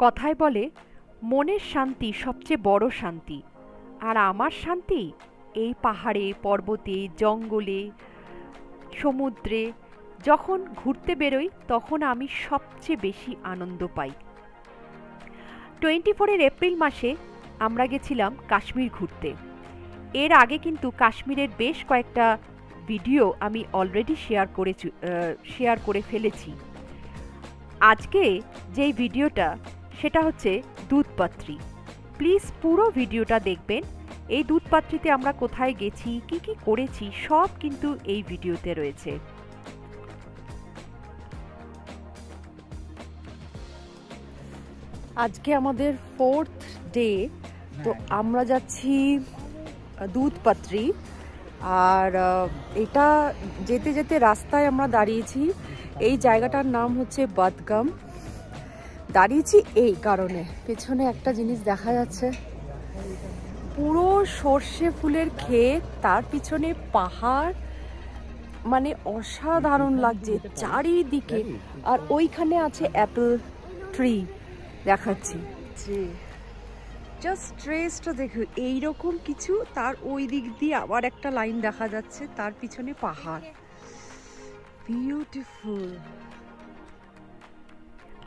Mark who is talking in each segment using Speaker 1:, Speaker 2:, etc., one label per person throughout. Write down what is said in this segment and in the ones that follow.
Speaker 1: কথায় বলে মনের শান্তি সবচেয়ে বড় শান্তি। আর আমার শান্তি এই পাহাড়ে, পর্বতে, জঙ্গলে, সমুদ্রে যখন ঘুরতে বেরোই তখন আমি সবচেয়ে বেশি আনন্দ পাই। 24 এপ্রিল মাসে আমরা গেছিলাম কাশ্মীর ঘুরতে। এর আগে কিন্তু কাশ্মীরের বেশ কয়েকটা ভিডিও আমি অলরেডি শেয়ার করে ফেলেছি। আজকে যেই ভিডিওটা সেটা হচ্ছে দুধপাত্রি। প্লিজ পুরো ভিডিওটা দেখবেন। এই দুধপাত্রিতে আমরা কোথায় গেছি, কি কি করেছি সব কিন্তু এই ভিডিওতে রয়েছে। আজকে আমাদের 4th ডে, তো আমরা যাচ্ছি দুধপাত্রি। আর এটা যেতে যেতে রাস্তায় আমরা দাঁড়িয়েছি। এই জায়গাটার নাম হচ্ছে বদগাম। দাঁড়িয়েছি এই কারণে, পেছনে একটা জিনিস দেখা যাচ্ছে, পুরো সর্ষে ফুলের ক্ষেত, তার পিছনে পাহাড়, মানে অসাধারণ লাগছে চারিদিকে। আর ওইখানে আছে অ্যাপেল ট্রি, দেখাচ্ছি জাস্ট ট্রেসটা দেখো এইরকম কিছু। তার ওই দিক দিয়ে আবার একটা লাইন দেখা যাচ্ছে, তার পিছনে পাহাড়, বিউটিফুল।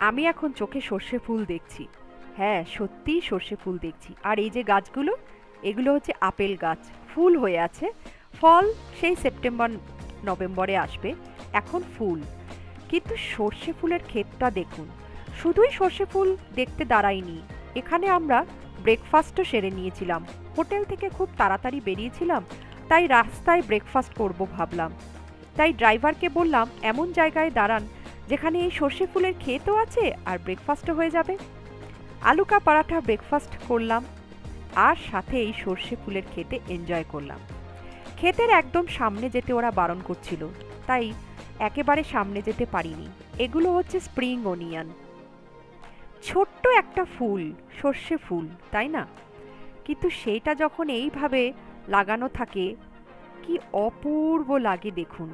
Speaker 1: আমি এখন চোখে সর্ষে ফুল দেখছি। হ্যাঁ, সত্যিই সর্ষে ফুল দেখছি। আর এই যে গাছগুলো, এগুলো হচ্ছে আপেল গাছ, ফুল হয়ে আছে। ফল সেই সেপ্টেম্বর নভেম্বরে আসবে, এখন ফুল। কিন্তু সর্ষে ফুলের ক্ষেতটা দেখুন। শুধুই সর্ষে ফুল দেখতে দাঁড়াইনি, এখানে আমরা ব্রেকফাস্টও সেরে নিয়েছিলাম। হোটেল থেকে খুব তাড়াতাড়ি বেরিয়েছিলাম, তাই রাস্তায় ব্রেকফাস্ট করব ভাবলাম। তাই ড্রাইভারকে বললাম এমন জায়গায় দাঁড়ান যেখানে এই সর্ষে ফুলের ক্ষেতও আছে আর ব্রেকফাস্টও হয়ে যাবে। আলু কা পরাঠা ব্রেকফাস্ট করলাম, আর সাথে এই সর্ষে ফুলের ক্ষেতে এনজয় করলাম। ক্ষেতের একদম সামনে যেতে ওরা বারণ করছিল, তাই একেবারে সামনে যেতে পারিনি। এগুলো হচ্ছে স্প্রিং অনিয়ন, ছোট্ট একটা ফুল, সর্ষে ফুল, তাই না? কিন্তু সেইটা যখন এইভাবে লাগানো থাকে কি অপূর্ব লাগে দেখুন।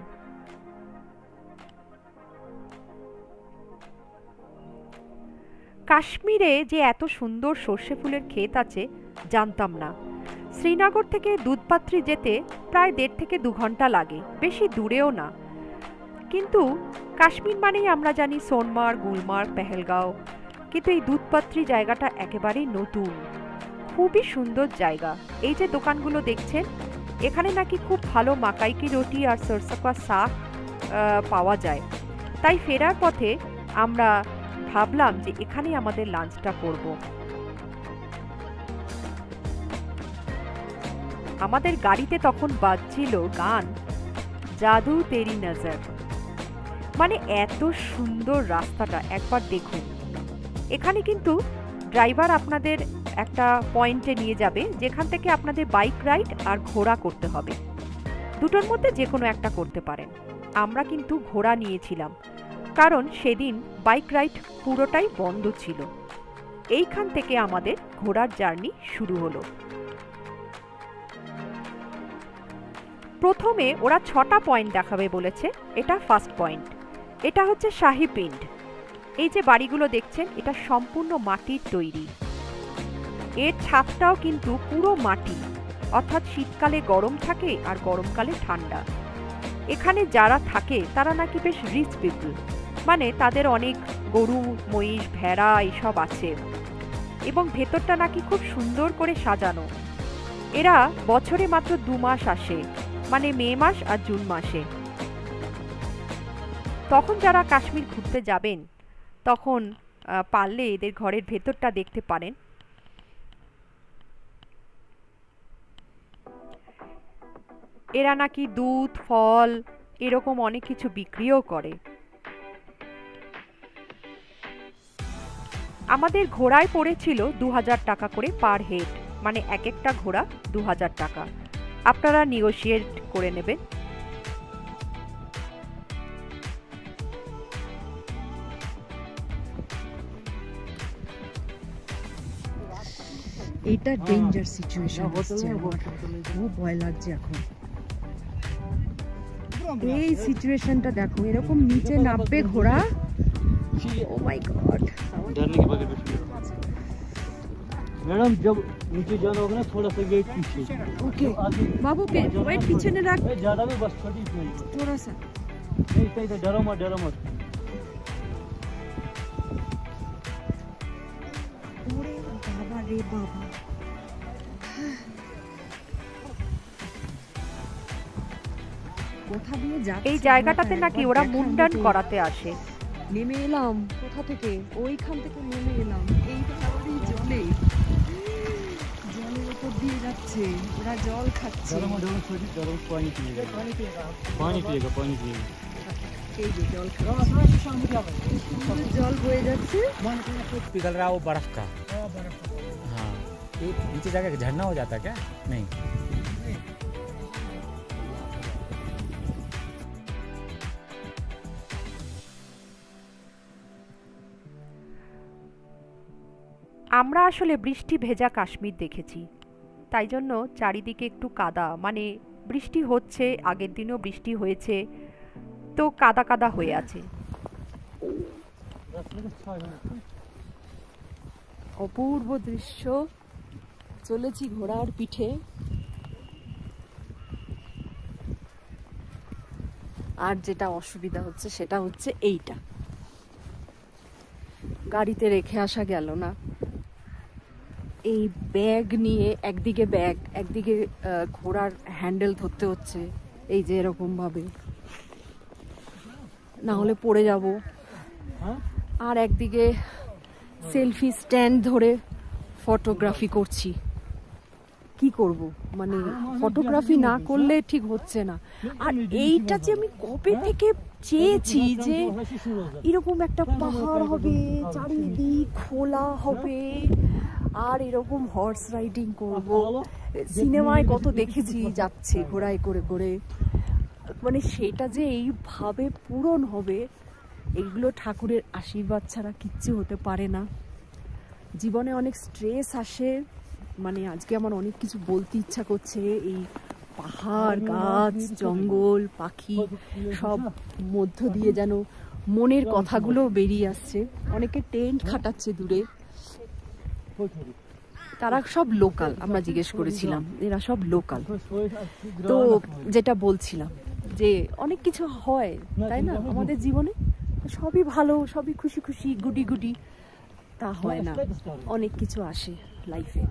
Speaker 1: কাশ্মীরে যে এত সুন্দর সর্ষে ফুলের ক্ষেত আছে জানতাম না। শ্রীনগর থেকে দুধপাত্রি যেতে প্রায় 1.5 থেকে 2 ঘন্টা লাগে, বেশি দূরেও না। কিন্তু কাশ্মীর মানেই আমরা জানি সোনমার্গ, গুলমার্গ, পেহেলগাঁও, কিন্তু এই দুধপাত্রি জায়গাটা একেবারেই নতুন, খুবই সুন্দর জায়গা। এই যে দোকানগুলো দেখছেন, এখানে নাকি খুব ভালো মাকাই কি রুটি আর সরসা কা শাক পাওয়া যায়। তাই ফেরার পথে আমরা ভাবলাম যে এখানেই আমাদের লাঞ্চটা করব। আমাদের গাড়িতে তখন বাজছিল গান জাদু তেরি নজর। মানে এত সুন্দর রাস্তাটা একবার দেখুন। এখানে কিন্তু ড্রাইভার আপনাদের একটা পয়েন্টে নিয়ে যাবে যেখান থেকে আপনাদের বাইক রাইড আর ঘোড়া করতে হবে। দুটোর মধ্যে যে কোনো একটা করতে পারেন। আমরা কিন্তু ঘোড়া নিয়েছিলাম, কারণ সেদিন বাইক রাইড পুরোটাই বন্ধ ছিল। এইখান থেকে আমাদের ঘোড়ার জার্নি শুরু হলো। প্রথমে ওরা 6টা পয়েন্ট দেখাবে বলেছে। এটা ফার্স্ট পয়েন্ট, এটা হচ্ছে শাহী পিন্ড। এই যে বাড়িগুলো দেখছেন, এটা সম্পূর্ণ মাটির তৈরি। এর ছাদটাও কিন্তু পুরো মাটি, অর্থাৎ শীতকালে গরম থাকে আর গরমকালে ঠান্ডা। এখানে যারা থাকে তারা নাকি বেশ রিচ পিপল, মানে তাদের অনেক গরু, মহিষ, ভেড়া এইসব আছে, এবং ভেতরটা নাকি খুব সুন্দর করে সাজানো। এরা বছরে মাত্র 2 মাস আসে, মানে মে মাস আর জুন মাসে। তখন যারা কাশ্মীর ঘুরতে যাবেন তখন পারলে এদের ঘরের ভেতরটা দেখতে পারেন। এরা নাকি দুধ, ফল এরকম অনেক কিছু বিক্রিও করে। আমাদের ঘোড়ায় পড়েছিল 2000 টাকা করে পার হেড, মানে এক একটা ঘোড়া 2000 টাকা। আপনারা নেগোশিয়েট করে নেবেন।
Speaker 2: এটা ডেঞ্জার সিচুয়েশন হচ্ছে, আমার খুব ভয় লাগছে এখন। এই সিচুয়েশনটা দেখো, এরকম নিচে নামবে ঘোড়া। ও মাই গড,
Speaker 3: मैडम जब नीचे जाना होगा ना थोड़ा सा गेट पीछे।
Speaker 2: ओके बाबू पे वेट पीछे ने रख
Speaker 3: ज्यादा भी बस छोटी
Speaker 2: थोड़ा सा
Speaker 3: नहीं डरो मत
Speaker 2: ওরে বাবা রে বাবা কোথা দিয়ে যাচ্ছে
Speaker 1: এই জায়গাটাতে নাকি ওরা মুন্ডন করাতে আসে।
Speaker 2: নেমে এলাম কোথা থেকে ওইখান থেকে নেমে এলাম এই তো আমাদের জলে জলের উপর দিয়ে যাচ্ছে ওরা জল খাচ্ছে
Speaker 3: पानी पिएगा
Speaker 2: এই যে জল খাচ্ছে জল বয়ে যাচ্ছে
Speaker 4: पिघल रहा है वो बर्फ का। हाँ ये नीचे जाके झरना हो जाता है क्या? नहीं
Speaker 1: আমরা আসলে বৃষ্টি ভেজা কাশ্মীর দেখেছি, তাই জন্য চারিদিকে একটু কাদা, মানে বৃষ্টি হচ্ছে, আগের দিনও বৃষ্টি হয়েছে, তো কাদা কাদা হয়ে আছে।
Speaker 2: অপূর্ব দৃশ্য চলেছি ঘোড়ার পিঠে আর যেটা অসুবিধা হচ্ছে সেটা হচ্ছে এইটা গাড়িতে রেখে আসা গেল না এই ব্যাগ নিয়ে একদিকে ব্যাগ একদিকে ঘোড়ার হ্যান্ডেল ধরতে হচ্ছে এই যে এরকম ভাবে না হলে পড়ে যাব আর একদিকে সেলফি স্ট্যান্ড ধরে ফটোগ্রাফি করছি কি করব মানে ফটোগ্রাফি না করলে ঠিক হচ্ছে না আর এইটা যে আমি কবে থেকে চেয়েছি যে এরকম একটা পাহাড় হবে চারিদিক খোলা হবে আর এরকম হর্স রাইডিং করব সিনেমায় কত দেখেছি যাচ্ছে ঘোড়ায় করে করে মানে সেটা যে এইভাবে পূরণ হবে এগুলো ঠাকুরের আশীর্বাদ ছাড়া কিচ্ছু হতে পারে না জীবনে অনেক স্ট্রেস আসে মানে আজকে আমার অনেক কিছু বলতে ইচ্ছা করছে এই পাহাড় গাছ জঙ্গল পাখি সব মধ্য দিয়ে যেন মনের কথাগুলো বেরিয়ে আসছে অনেকে টেন্ট খাটাচ্ছে দূরে তারা সব লোকাল আমরা জিজ্ঞেস করেছিলাম এরা সব লোকাল তো যেটা বলছিলাম যে অনেক কিছু হয় তাই না আমাদের জীবনে সবই ভালো সবই খুশি খুশি গুডি গুডি তা হয় না অনেক কিছু আসে লাইফে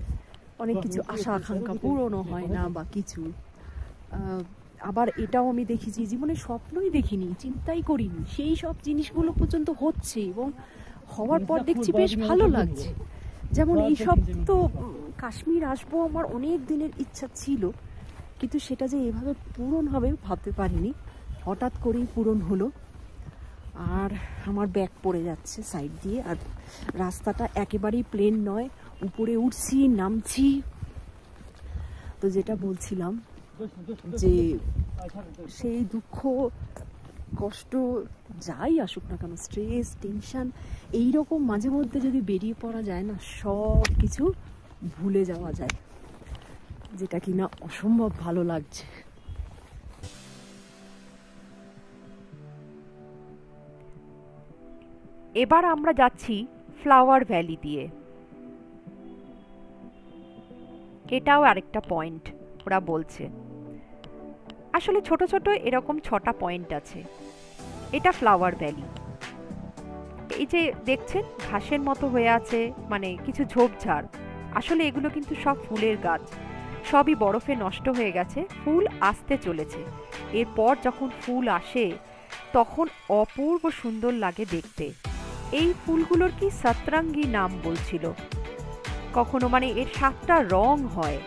Speaker 2: অনেক কিছু আশা আকাঙ্ক্ষা পূরণও হয় না বা কিছু আবার এটাও আমি দেখেছি জীবনে স্বপ্নই দেখিনি চিন্তাই করিনি সেই সব জিনিসগুলো পর্যন্ত হচ্ছে এবং হওয়ার পর দেখছি বেশ ভালো লাগছে যেমন এইসব তো কাশ্মীর আসবো আমার অনেক দিনের ইচ্ছা ছিল কিন্তু সেটা যে এভাবে পূরণ হবে ভাবতে পারিনি হঠাৎ করেই পূরণ হলো আর আমার ব্যাগ পড়ে যাচ্ছে সাইড দিয়ে আর রাস্তাটা একেবারেই প্লেন নয় উপরে উঠছি নামছি তো যেটা বলছিলাম যে সেই দুঃখ কষ্ট যাই আসুক না কেন স্ট্রেস টেনশন এইরকম মাঝে মধ্যে যদি বেরিয়ে পড়া যায় না সব কিছু ভুলে যাওয়া যায় যেটা কিনা অসম্ভব ভালো লাগছে
Speaker 1: এবার আমরা যাচ্ছি ফ্লাওয়ার ভ্যালি দিয়ে এটাও আরেকটা পয়েন্ট ওরা বলছে আসলে ছোট ছোট এরকম 6টা পয়েন্ট আছে এটা ফ্লাওয়ার ভ্যালি এই যে দেখছেন ঘাসের মতো হয়ে আছে মানে কিছু ঝোপঝাড় আসলে এগুলো কিন্তু সব ফুলের গাছ সবই বরফে নষ্ট হয়ে গেছে ফুল আসতে চলেছে এরপর যখন ফুল আসে তখন অপূর্ব সুন্দর লাগে দেখতে এই ফুলগুলোর কি সতরঙ্গী নাম বলছিল কখনো মানে এর 7টা রং হয়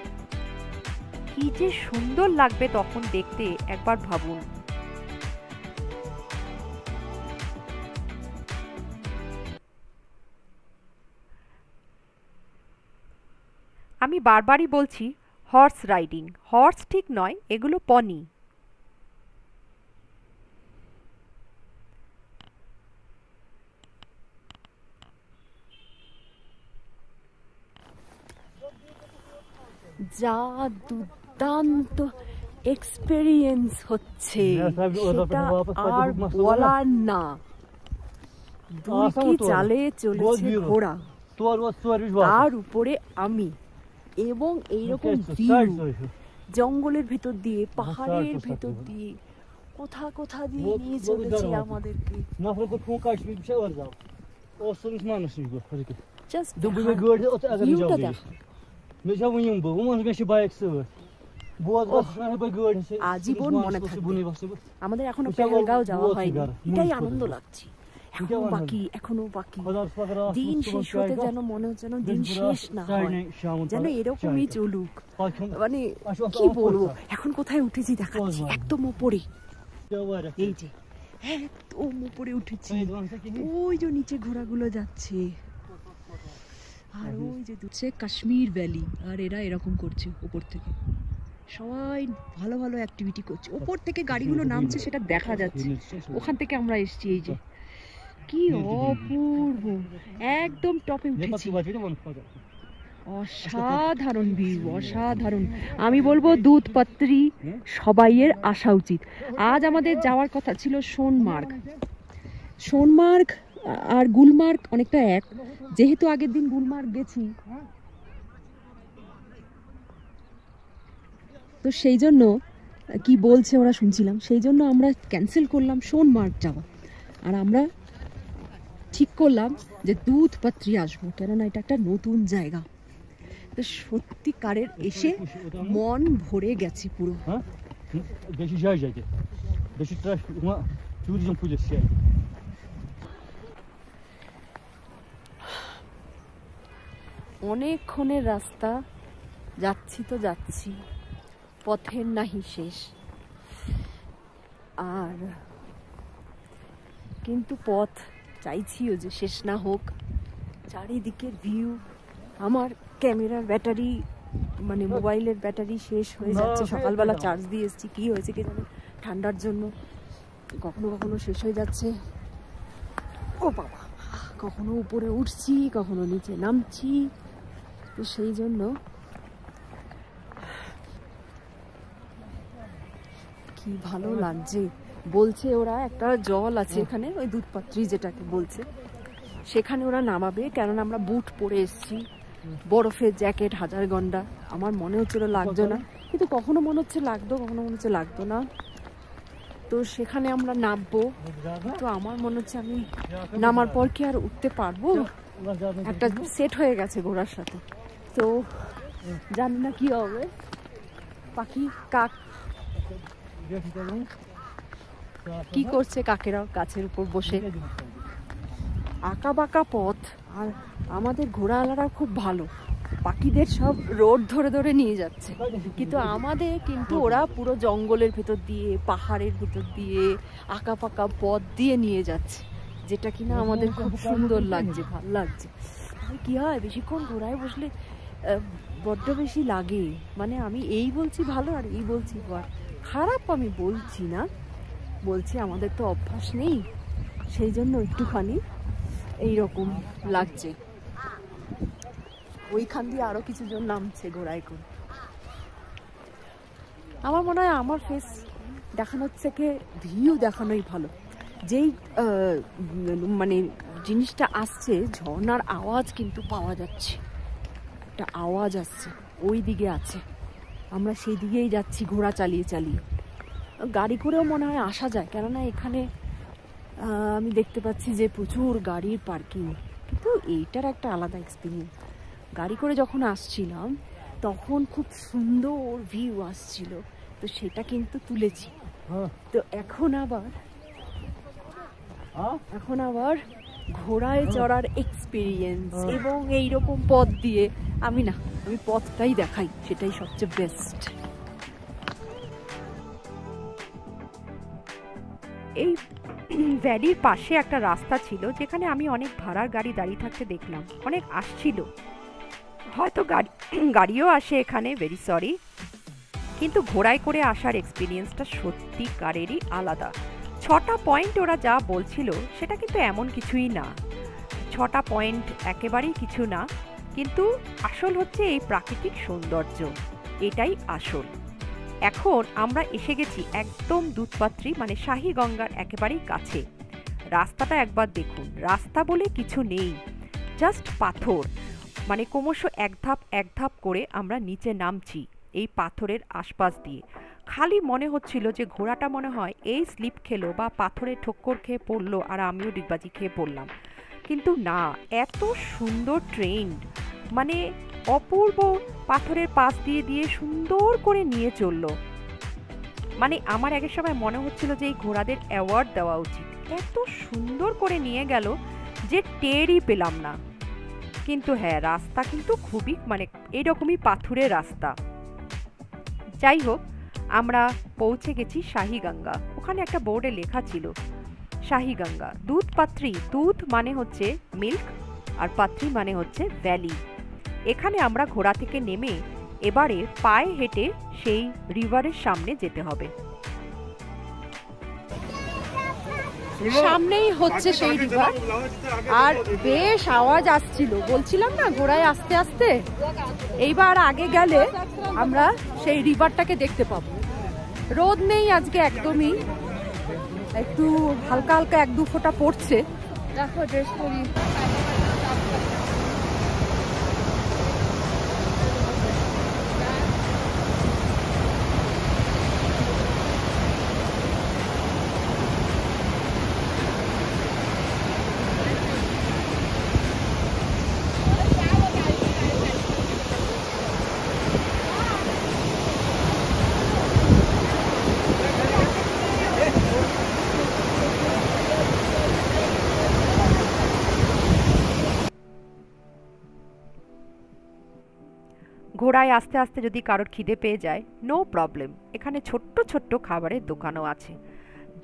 Speaker 1: কি যে সুন্দর লাগবে তখন দেখতে একবার ভাবুন আমি বারবারই বলছি হর্স রাইডিং হর্স ঠিক নয় এগুলো পনি
Speaker 2: যা দুর্দান্ত এক্সপেরিয়েন্স হচ্ছে সেটা আর বলার না দুই কি চালে চলেছে ঘোড়া তার উপরে আমি, এবং এইরকম ভিউ জঙ্গলের ভেতর দিয়ে, পাহাড়ের ভেতর দিয়ে, কোথা কোথা দিয়ে নিয়ে চলেছে আমাদেরকে। জাস্ট ভিউটা দেখো। আজীবন মনে থাকবে। আমাদের এখনো পেহেলগাঁও যাওয়া হয়নি, এটাই আনন্দ লাগছে। এখনো বাকি দিন শেষ হতে যেন মনে হচ্ছে যেন দিন শেষ না হয়, যেন এরকমই চলুক। মানে কি বলবো, এখন কোথায় উঠেছি দেখাচ্ছি, একদম ওপরে, এই যে একদম উপরে উঠেছি, ওই যে নিচে ঘোড়াগুলো যাচ্ছে, আর ওই যে হচ্ছে কাশ্মীর ভ্যালি। আর এরা এরকম করছে উপর থেকে, সবাই ভালো ভালো অ্যাক্টিভিটি করছে। ওপর থেকে গাড়িগুলো নামছে সেটা দেখা যাচ্ছে, ওখান থেকে আমরা এসছি। এই যে কি অপূর্ব, একদম টপে উঠেছি, অসাধারণ ভিউ, অসাধারণ। আমি বলবো দুধপাত্রী সবাইয়ের আসা উচিত। আজ আমাদের যাওয়ার কথা ছিল সোনমার্গ। সোনমার্গ আর গুলমার্গ অনেকটা এক, যেহেতু আগের দিন গুলমার্গ গেছি, তো সেই জন্য কি বলছে ওরা শুনছিলাম, সেই জন্য আমরা ক্যান্সেল করলাম সোনমার্গ যাওয়া, আর আমরা ঠিক করলাম যে দুধপাত্রী আসবো, কেননা এটা একটা নতুন জায়গা। তো সত্যিকারের এসে মন ভরে গেছে পুরো। অনেকক্ষণের রাস্তা, যাচ্ছি তো যাচ্ছি, পথের নাহি শেষ। আর কিন্তু পথ চাইছিও যে শেষ না হোক। চারিদিকের ভিউ, আমার ক্যামেরার ব্যাটারি মানে মোবাইলের ব্যাটারি শেষ হয়ে যাচ্ছে। সকালবেলা চার্জ দিয়ে এসেছি, কি হয়েছে কি জানি, ঠান্ডার জন্য কখনো কখনো শেষ হয়ে যাচ্ছে। ও বাবা, কখনো উপরে উঠছি, কখনো নিচে নামছি, তো সেই জন্য কি ভালো লাগছে। বলছে ওরা একটা জল আছে এখানে, ওই দুধপাত্রী যেটাকে বলছে, সেখানে ওরা নামাবে, কেননা আমরা বুট পরে এসেছি, বরফের জ্যাকেট, হাজার গন্ডা। আমার মনে হচ্ছিল লাগতো না, কিন্তু কখনো মনে হচ্ছে লাগতো, কখনো মনে হচ্ছে লাগতো না। তো সেখানে আমরা নামবো, তো আমার মনে হচ্ছে আমি নামার পর কি আর উঠতে পারবো, একটা সেট হয়ে গেছে ঘোড়ার সাথে। তো জানি না কি হবে। পাখি কাক কি করছে, কাকেরা গাছের উপর বসে। আঁকা বাঁকা পথ, আর আমাদের ঘোড়াওয়ালারা খুব ভালো, পাখিদের সব রোড ধরে ধরে নিয়ে যাচ্ছে, কিন্তু আমাদের কিন্তু ওরা পুরো জঙ্গলের ভেতর দিয়ে, পাহাড়ের ভেতর দিয়ে, আঁকা পাকা পথ দিয়ে নিয়ে যাচ্ছে, যেটা কিনা আমাদের খুব সুন্দর লাগছে, ভালো লাগছে। কি হয়, বেশিক্ষণ ঘোড়ায় বসলে বড্ড বেশি লাগে। মানে আমি এই বলছি ভালো, আর এই বলছি খারাপ, আমি বলছি না, বলছি আমাদের তো অভ্যাস নেই, সেই জন্য একটুখানি এইরকম লাগছে। ওইখান দিয়ে আরো কিছু জন নামছে ঘোড়ায় করে। আমার মনে হয় আমার ফেস দেখানোর থেকে ভিউ দেখানোই ভালো। যেই মানে জিনিসটা আসছে, ঝর্ণার আওয়াজ কিন্তু পাওয়া যাচ্ছে, একটা আওয়াজ আসছে, ওই দিকে আছে, আমরা সেই দিকেই যাচ্ছি ঘোড়া চালিয়ে চালিয়ে। গাড়ি করেও মনে হয় আসা যায়, কেননা এখানে আমি দেখতে পাচ্ছি যে প্রচুর গাড়ির পার্কিং, কিন্তু এইটার একটা আলাদা এক্সপিরিয়েন্স। গাড়ি করে যখন আসছিলাম তখন খুব সুন্দর ভিউ আসছিল, তো সেটা কিন্তু তুলেছি। তো এখন আবার ঘোড়ায় চড়ার এক্সপিরিয়েন্স এবং এইরকম পথ দিয়ে আমি পথটাই দেখাই, সেটাই সবচেয়ে বেস্ট।
Speaker 1: এই ভ্যালির পাশে একটা রাস্তা ছিল, যেখানে আমি অনেক ভাড়ার গাড়ি দাঁড়িয়ে থাকতে দেখলাম, অনেক আসছিল, হয়তো গাড়িও আসে এখানে, ভেরি সরি, কিন্তু ঘোড়ায় করে আসার এক্সপিরিয়েন্সটা সত্যিকারেরই আলাদা। 6টা পয়েন্ট ওরা যা বলছিল সেটা কিন্তু এমন কিছুই না, 6টা পয়েন্ট একেবারেই কিছু না, কিন্তু আসল হচ্ছে এই প্রাকৃতিক সৌন্দর্য, এটাই আসল। এখন আমরা এসে গেছি একদম দুধপাত্রী মানে শাহী গঙ্গার একেবারেই কাছে। রাস্তাটা একবার দেখুন, রাস্তা বলে কিছু নেই, জাস্ট পাথর, মানে ক্রমশ এক ধাপ করে আমরা নিচে নামছি এই পাথরের আশপাশ দিয়ে। খালি মনে হচ্ছিল যে ঘোড়াটা মনে হয় এই স্লিপ খেলো বা পাথরে ঠক্কর খেয়ে পড়লো আর আমিও ডিগবাজি খেয়ে পড়লাম, কিন্তু না, এত সুন্দর ট্রেন, মানে অপূর্ব পাথরের পাশ দিয়ে সুন্দর করে নিয়ে চললো। মানে আমার এক সময় মনে হচ্ছিল যে এই ঘোড়াদের অ্যাওয়ার্ড দেওয়া উচিত, এত সুন্দর করে নিয়ে গেল যে টেরই পেলাম না। কিন্তু হ্যাঁ, রাস্তা কিন্তু খুবই মানে এরকমই পাথুরে রাস্তা। যাই হোক, আমরা পৌঁছে গেছি শাহীগঙ্গা। ওখানে একটা বোর্ডে লেখা ছিল শাহীগঙ্গা, দুধ পাত্রী, দুধ মানে হচ্ছে মিল্ক আর পাত্রী মানে হচ্ছে ভ্যালি। এখানে আমরা ঘোড়া থেকে নেমে এবারে পায়ে হেঁটে সেই রিভারের সামনে যেতে হবে।
Speaker 2: সামনেই হচ্ছে সেই রিভার, আর বেশ আওয়াজ আসছিল, বলছিলাম না ঘোড়ায় আস্তে আস্তে। এইবার আগে গেলে আমরা সেই রিভারটাকে দেখতে পাবো। রোদ নেই আজকে একদমই, একটু হালকা হালকা 1-2 ফোঁটা পড়ছে। দেখো ড্রেস পরি।
Speaker 1: ঘোড়ায় আস্তে আস্তে যদি কারোর খিদে পেয়ে যায়, নো প্রবলেম, এখানে ছোট্ট ছোট্ট খাবারের দোকানও আছে।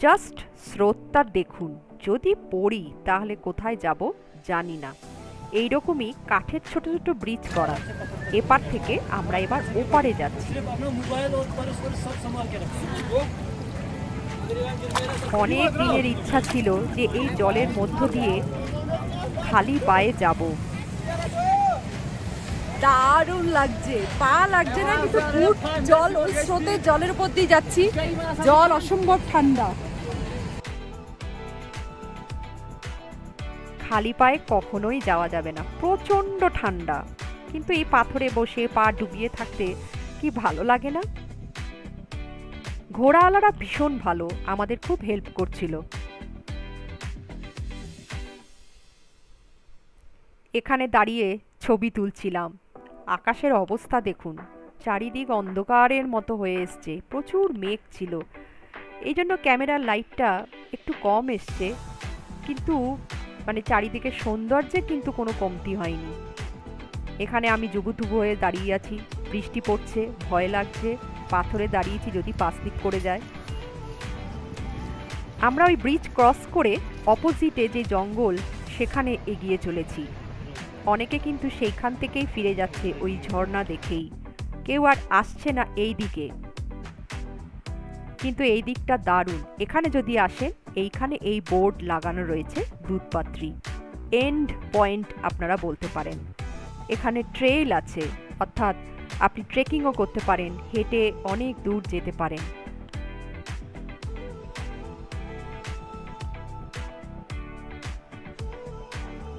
Speaker 1: জাস্ট স্রোতটা দেখুন, যদি পড়ি তাহলে কোথায় যাব জানি না। এইরকমই কাঠের ছোট ছোট ব্রিজ করা। এপার থেকে আমরা এবার ওপারে যাচ্ছি। অনেক দিনের ইচ্ছা ছিল যে এই জলের মধ্য দিয়ে খালি পায়ে যাব।
Speaker 2: দারুণ লাগছে, পা লাগছে না, কিন্তু ফুট জল, ওই স্রোতের জলের উপর দিয়ে যাচ্ছি, জল অসম্ভব ঠান্ডা।
Speaker 1: খালি পায়ে কখনোই যাওয়া যাবে না, প্রচন্ড ঠান্ডা, কিন্তু এই পাথরে বসে পা ডুবিয়ে থাকতে কি ভালো লাগে না। ঘোড়াওয়ালারা ভীষণ ভালো, আমাদের খুব হেল্প করছিল। এখানে দাঁড়িয়ে ছবি তুলছিলাম। আকাশের অবস্থা দেখুন, চারিদিক অন্ধকারের মতো হয়ে এসছে, প্রচুর মেঘ ছিল, এই জন্য ক্যামেরার লাইটটা একটু কম এসছে, কিন্তু মানে চারিদিকে সৌন্দর্যে কিন্তু কোনো কমতি হয়নি। এখানে আমি জুবুথুবু হয়ে দাঁড়িয়ে আছি, বৃষ্টি পড়ছে, ভয় লাগছে, পাথরে দাঁড়িয়েছি যদি পা স্লিপ করে যায়। আমরা ওই ব্রিজ ক্রস করে অপোজিটে যে জঙ্গল সেখানে এগিয়ে চলেছি। অনেকে কিন্তু সেইখান থেকেই ফিরে যাচ্ছে ওই ঝর্ণা দেখেই, কেউ আর আসছে না এই দিকে। কিন্তু এই দিকটা দারুণ, এখানে যদি আসেন, এইখানে এই বোর্ড লাগানো রয়েছে দুধপাত্রী, এন্ড পয়েন্ট আপনারা বলতে পারেন। এখানে ট্রেইল আছে, অর্থাৎ আপনি ট্রেকিংও করতে পারেন, হেঁটে অনেক দূর যেতে পারেন।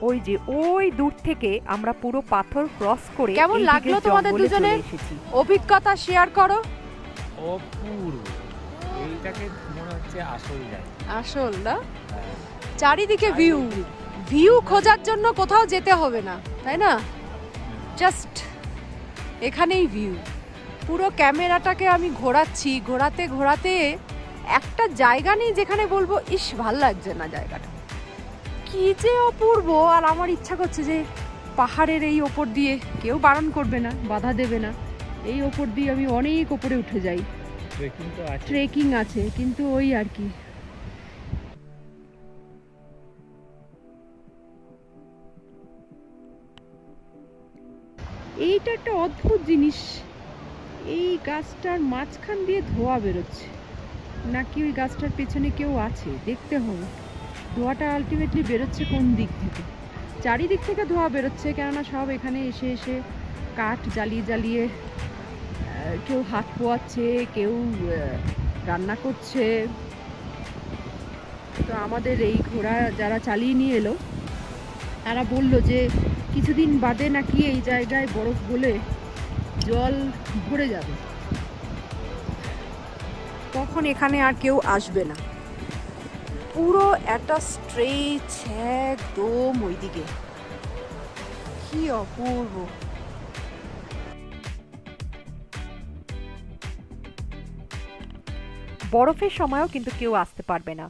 Speaker 1: ওই যে ওই দূর থেকে আমরা পুরো পাথর ক্রস করে
Speaker 2: কেমন লাগলো তোমাদের দুজনের অভিজ্ঞতা শেয়ার করো।
Speaker 4: অপূর্ব, এইটাকে মনে হচ্ছে আসল জায়গা,
Speaker 2: আসল না, চারিদিকে ভিউ, ভিউ খোঁজার জন্য কোথাও যেতে হবে না, তাই না? জাস্ট এখানেই ভিউ। পুরো ক্যামেরাটাকে আমি ঘোরাচ্ছি, ঘোরাতে ঘোরাতে একটা জায়গা নেই যেখানে বলবো ইস ভাল লাগছে না জায়গাটা, কি যে অপূর্ব। আর আমার ইচ্ছা করছে যে পাহাড়ের এই ওপর দিয়ে, কেউ বারণ করবে না, বাধা দেবে না, এই ওপর দিয়ে আমি অনেক ওপরে উঠে যাই। ট্রেকিং আছে, কিন্তু ওই আর কি। এইটা একটা অদ্ভুত জিনিস, এই গাছটার মাঝখান দিয়ে ধোঁয়া বেরোচ্ছে, নাকি ওই গাছটার পেছনে কেউ আছে, দেখতে হবে। ধোঁয়াটা আলটিমেটলি বেরোচ্ছে কোন দিক থেকে? চারিদিক থেকে ধোঁয়া বেরোচ্ছে, কেননা সব এখানে এসে এসে কাঠ জ্বালিয়ে জ্বালিয়ে কেউ হাত পোয়াচ্ছে, কেউ রান্না করছে। তো আমাদের এই ঘোড়া যারা চালিয়ে নিয়ে এলো, তারা বলল যে কিছুদিন বাদে নাকি এই জায়গায় বরফ গলে জল ভরে যাবে, তখন এখানে আর কেউ আসবে না। পুরো একটা স্ট্রেচ একদম ওইদিকে, কি অপূর্ব।
Speaker 1: বরফের সময়ও কিন্তু কেউ আসতে পারবে না,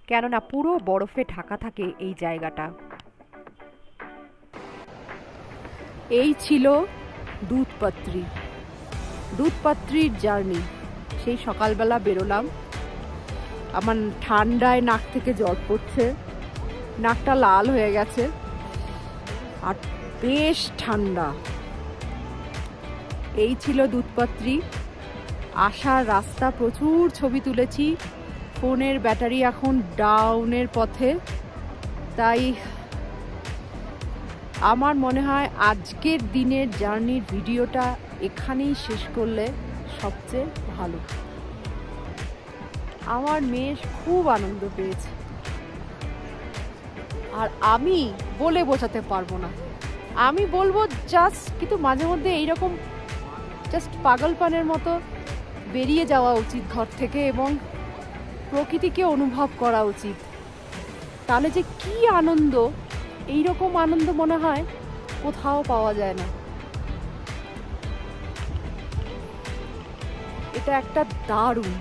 Speaker 1: কেননা পুরো বরফে ঢাকা থাকে এই জায়গাটা।
Speaker 2: এই ছিল দুধপাত্রি, দুধপাত্রির জার্নি। সেই সকালবেলা বেরোলাম, আমার ঠান্ডায় নাক থেকে জল পড়ছে, নাকটা লাল হয়ে গেছে, আর বেশ ঠান্ডা। এই ছিল দুধপাত্রি। আসার রাস্তা প্রচুর ছবি তুলেছি, ফোনের ব্যাটারি এখন ডাউনের পথে, তাই আমার মনে হয় আজকের দিনের জার্নির ভিডিওটা এখানেই শেষ করলে সবচেয়ে ভালো। আমার মেয়ে খুব আনন্দ পেয়েছে, আর আমি বলে বোঝাতে পারবো না। আমি বলবো জাস্ট, কিন্তু মাঝে মধ্যে এইরকম জাস্ট পাগলপানের মতো বেরিয়ে যাওয়া উচিত ঘর থেকে এবং প্রকৃতিকে অনুভব করা উচিত। তাহলে যে কি আনন্দ, এইরকম আনন্দ মনে হয় কোথাও পাওয়া যায় না। এটা একটা দারুণ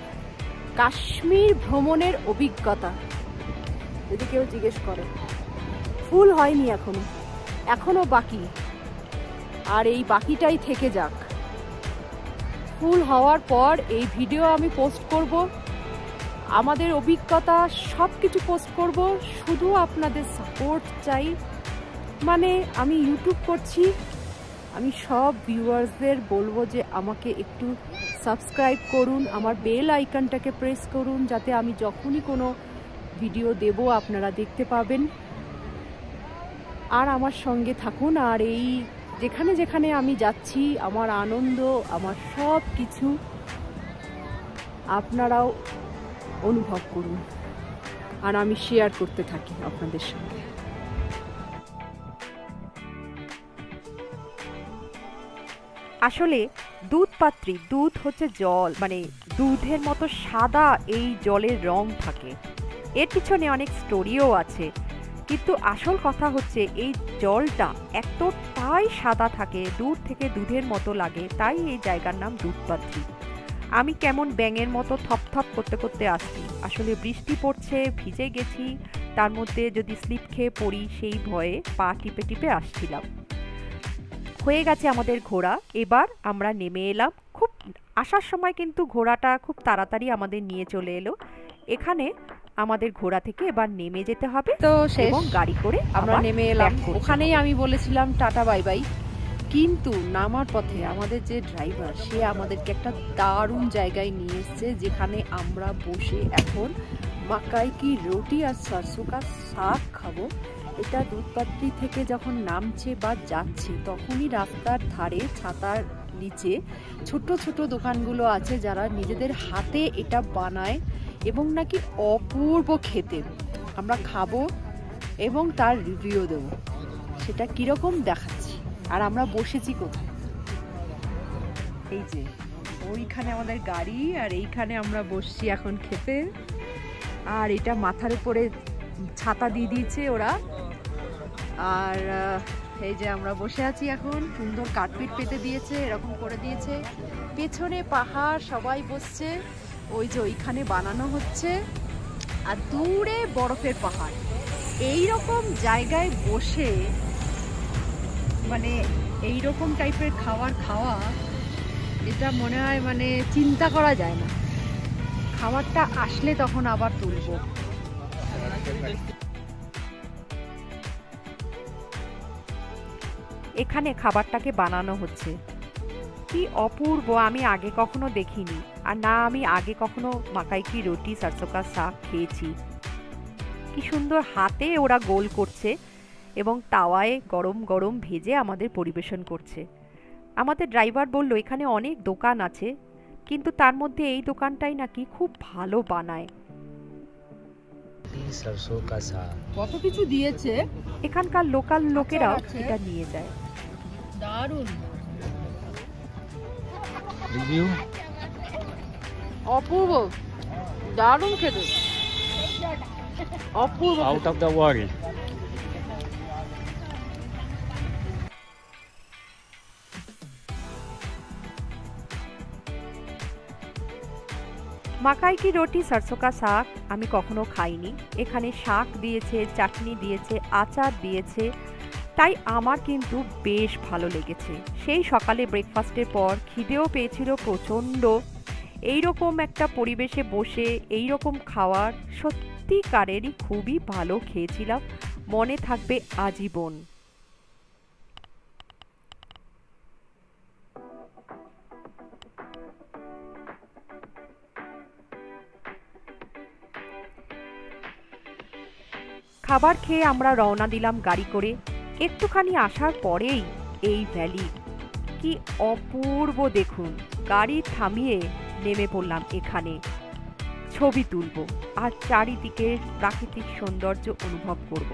Speaker 2: কাশ্মীর ভ্রমণের অভিজ্ঞতা যদি কেউ জিজ্ঞেস করে। ফুল হয়নি এখনো বাকি, আর এই বাকিটাই থেকে যাক। ফুল হওয়ার পর এই ভিডিও আমি পোস্ট করব, আমাদের অভিজ্ঞতা সব কিছু পোস্ট করব। শুধু আপনাদের সাপোর্ট চাই। মানে আমি ইউটিউব করছি, আমি সব ভিউয়ার্সদের বলবো যে আমাকে একটু সাবস্ক্রাইব করুন, আমার বেল আইকনটাকে প্রেস করুন, যাতে আমি যখনই কোনো ভিডিও দেব আপনারা দেখতে পাবেন। আর আমার সঙ্গে থাকুন, আর এই যেখানে যেখানে আমি যাচ্ছি আমার আনন্দ, আমার সব কিছু আপনারাও অনুভব করুন, আর আমি শেয়ার করতে থাকি আপনাদের সঙ্গে।
Speaker 1: আসলে দুধপাত্রি, দুধ হচ্ছে জল, মানে দুধের মতো সাদা এই জলের রং থাকে। এর পিছনে অনেক স্টোরিও আছে, কিন্তু আসল কথা হচ্ছে এই জলটা এতটাই সাদা থাকে, দূর থেকে দুধের মতো লাগে, তাই এই জায়গার নাম দুধপাত্রি। আমি কেমন ব্যাঙের মতো থপথপ করতে করতে আসছি, আসলে বৃষ্টি পড়ছে, ভিজে গেছি, তার মধ্যে যদি স্লিপ খেয়ে পড়ি সেই ভয়ে পা টিপে টিপে আসছিলাম। হয়ে গেছে আমাদের ঘোরা, এবার আমরা নেমে এলাম। খুব আসার সময় কিন্তু ঘোড়াটা খুব তাড়াতাড়ি আমাদের নিয়ে চলে এলো। এখানে আমাদের ঘোড়া থেকে এবার নেমে যেতে হবে,
Speaker 2: তো
Speaker 1: এবং গাড়ি করে
Speaker 2: আমরা নেমে এলাম। ওখানেই আমি বলেছিলাম টাটা বাই বাই, কিন্তু নামার পথে আমাদের যে ড্রাইভার সে আমাদেরকে একটা দারুণ জায়গায় নিয়ে এসছে, যেখানে আমরা বসে এখন মাকাই কি রুটি আর সরসো কা শাক খাবো। এটা দুধপাত্রি থেকে যখন নামছে বা যাচ্ছে তখনই রাস্তার ধারে ছাতার নিচে ছোট ছোট দোকানগুলো আছে, যারা নিজেদের হাতে এটা বানায় এবং নাকি অপূর্ব খেতে। আমরা খাবো এবং তার রিভিউ দেব, সেটা কিরকম দেখাচ্ছি। আর আমরা বসেছি কোথায়, এই যে ওইখানে আমাদের গাড়ি, আর এইখানে আমরা বসছি এখন খেতে। আর এটা মাথার উপরে ছাতা দিয়ে দিয়েছে ওরা, আর এই যে আমরা বসে আছি এখন, সুন্দর কার্পেট পেতে দিয়েছে, এরকম করে দিয়েছে। পেছনে পাহাড়, সবাই বসছে, ওই যে ওইখানে বানানো হচ্ছে, আর দূরে বরফের পাহাড়। এই রকম জায়গায় বসে মানে এই রকম টাইপের খাওয়া, এটা মনে হয় মানে চিন্তা করা যায় না। খাবারটা আসলে তখন আবার তুলবো।
Speaker 1: এখানে খাবারটাকে বানানো হচ্ছে, কি অপূর্ব, আমি আগে কখনো দেখিনি। আর না আমি আগে কখনো মাকাই কি রুটি সরসো কা শাক খেয়েছি। কি সুন্দর হাতে ওরা গোল করছে এবং তাওয়ায় গরম গরম ভেজে আমাদের পরিবেশন করছে। আমাদের ড্রাইভার বলল এখানে অনেক দোকান আছে, কিন্তু তার মধ্যে এই দোকানটাই নাকি খুব ভালো বানায়।
Speaker 4: सरसों का साग।
Speaker 2: কত কিছু দিয়েছে,
Speaker 1: এখানকার লোকাল লোকেরাও
Speaker 2: আছে।
Speaker 1: এটা নিয়ে যায়।
Speaker 2: দারুণ,
Speaker 4: रिव्यू
Speaker 2: অপূর্ব, দারুণ খেতে, অপূর্ব।
Speaker 4: Out of the world.
Speaker 1: মাকাই কি রুটি সরসো কা শাক আমি কখনো খাইনি। এখানে শাক দিয়েছে, চাটনি দিয়েছে, আচার দিয়েছে, তাই আমার কিন্তু বেশ ভালো লেগেছে। সেই সকালে ব্রেকফাস্টের পর খিদেও পেয়েছিল প্রচণ্ড। এইরকম একটা পরিবেশে বসে এইরকম খাওয়ার সত্যিকারেরই খুবই ভালো খেয়েছিলাম, মনে থাকবে আজীবন। খাবার খেয়ে আমরা রওনা দিলাম গাড়ি করে। একটুখানি আসার পরেই এই ভ্যালি, কি অপূর্ব দেখুন। গাড়ি থামিয়ে নেমে পড়লাম এখানে, ছবি তুলব আর চারিদিকের প্রাকৃতিক সৌন্দর্য অনুভব করব।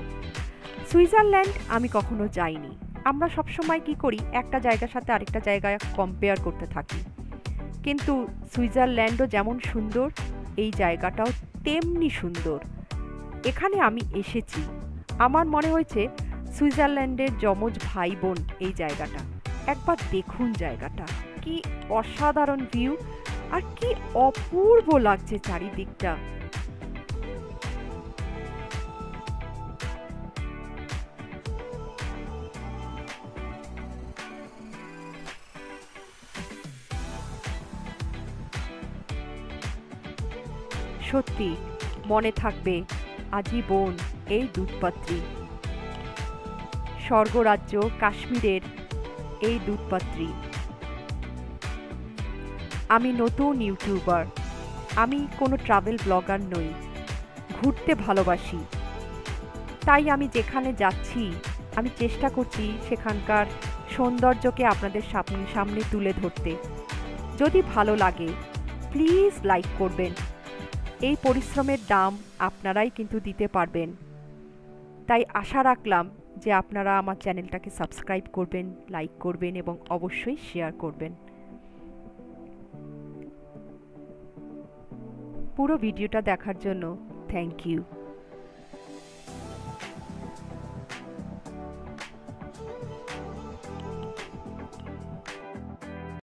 Speaker 1: সুইজারল্যান্ড আমি কখনো যাইনি। আমরা সবসময় কি করি, একটা জায়গার সাথে আরেকটা জায়গায় কম্পেয়ার করতে থাকি, কিন্তু সুইজারল্যান্ডও যেমন সুন্দর, এই জায়গাটাও তেমনি সুন্দর। এখানে আমি এসেছি, আমার মনে হয়েছে সুইজারল্যান্ডের যমজ ভাই বোন এই জায়গাটা। একবার দেখুন জায়গাটা, কি অসাধারণ ভিউ আর কি অপূর্ব লাগছে চারিদিকটা। সত্যি মনে থাকবে আজীবন এই দুধপাত্রী। স্বর্গরাজ্য কাশ্মীরের এই দুধপাত্রী। আমি নতুন ইউটিউবার, আমি কোনো ট্রাভেল ব্লগার নই, ঘুরতে ভালোবাসি। তাই আমি যেখানে যাচ্ছি আমি চেষ্টা করছি সেখানকার সৌন্দর্যকে আপনাদের সামনে তুলে ধরতে। যদি ভালো লাগে প্লিজ লাইক করবেন। এই পরিশ্রমের দাম আপনারাই কিন্তু দিতে পারবেন। তাই আশা রাখলাম যে আপনারা আমার চ্যানেলটাকে সাবস্ক্রাইব করবেন, লাইক করবেন এবং অবশ্যই শেয়ার করবেন। পুরো ভিডিওটা দেখার জন্য থ্যাংক ইউ।